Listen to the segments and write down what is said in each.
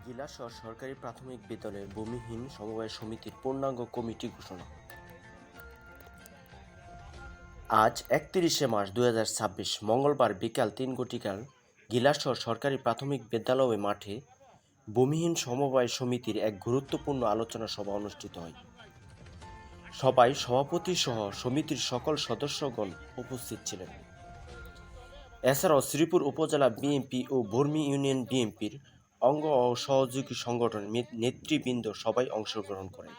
গিলাসর সরকারি প্রাথমিক বিদ্যালয়ের ভূমিহীন সমবায় সমিতির পূর্ণাঙ্গ কমিটি ঘোষণা। আজ 31শে মার্চ 2026 মঙ্গলবার বিকাল 3 গিলাসর সরকারি প্রাথমিক বিদ্যালয় মাঠে ভূমিহীন সমবায় সমিতির এক গুরুত্বপূর্ণ আলোচনা সভা অনুষ্ঠিত হয়। সভায় সভাপতি সহ সমিতির সকল সদস্যগণ উপস্থিত ছিলেন। এছাড়াও শ্রীপুর উপজেলা বিএনপি ও বর্মি ইউনিয়ন বিএনপির অঙ্গ ও সহযোগী সংগঠন নেতৃবৃন্দ সবাই অংশগ্রহণ করেন।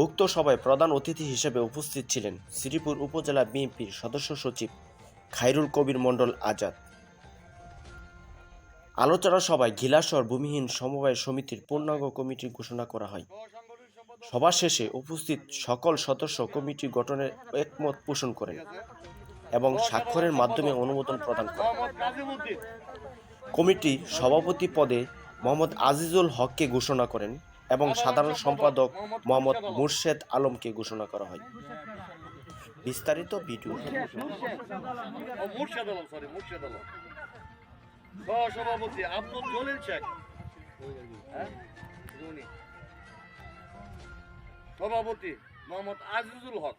উক্ত সভায় প্রধান অতিথি হিসেবে উপস্থিত ছিলেন শ্রীপুর উপজেলা বিএনপির সদস্য সচিব খায়রুল কবির মণ্ডল আজাদ। আলোচনা সভায় গিলাসর ভূমিহীন সমবায় সমিতির পূর্ণাঙ্গ কমিটি ঘোষণা করা হয়। সভা শেষে উপস্থিত সকল সদস্য কমিটি গঠনের একমত পোষণ করেন এবং স্বাক্ষরের মাধ্যমে অনুমোদন প্রদান করেন। কমিটি সভাপতি পদে মোহাম্মদ আজিজুল হককে ঘোষণা করেন এবং সাধারণ সম্পাদক মোহাম্মদ মুর্শেদ আলমকে ঘোষণা করা হয়। বিস্তারিত ভিডিও। সভাপতি আব্দুল জলিল শেখ, সভাপতি মোহাম্মদ আজিজুল হক।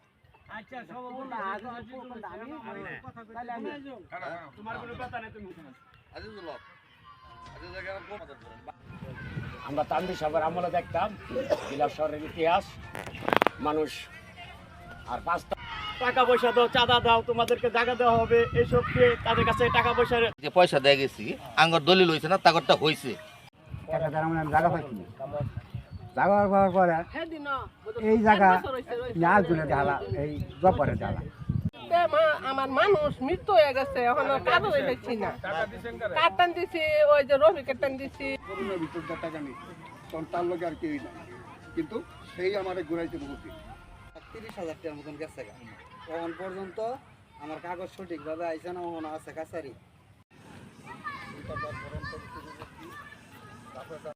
আমরা তানভীর সাহেবের আমলে দেখতাম গিলাস শহরের ইতিহাস মানুষ আর পাঁচটা টাকা পয়সা দাও, চাঁদা দাও, তোমাদেরকে জায়গা দেওয়া হবে, এইসব তাদের কাছে টাকা পয়সা যে পয়সা দিয়ে গেছি আঙ্গর দলিল হয়েছে না, তাগরটা হয়েছে। জায়গা পাইছি জায়গা পাওয়ার পরে এই জায়গা নাচ গুলো ঢালা, এই গপরে ঢালা আমার মানুষ মৃত্যু হয়ে গেছে, এখন কাজ হয়ে পাচ্ছি না। কাটটান দিছি, ওই যে রবি কাটটান দিছি। ভিতরটা টাকা নেই, তখন তার লোক আর কেউই না, কিন্তু সেই আমার ঘুরাইতে বহুত 30,000 টাকার মতন গেছে। তখন পর্যন্ত আমার কাগজ সঠিকভাবে আইসে না, ওখানে আছে কাছারি।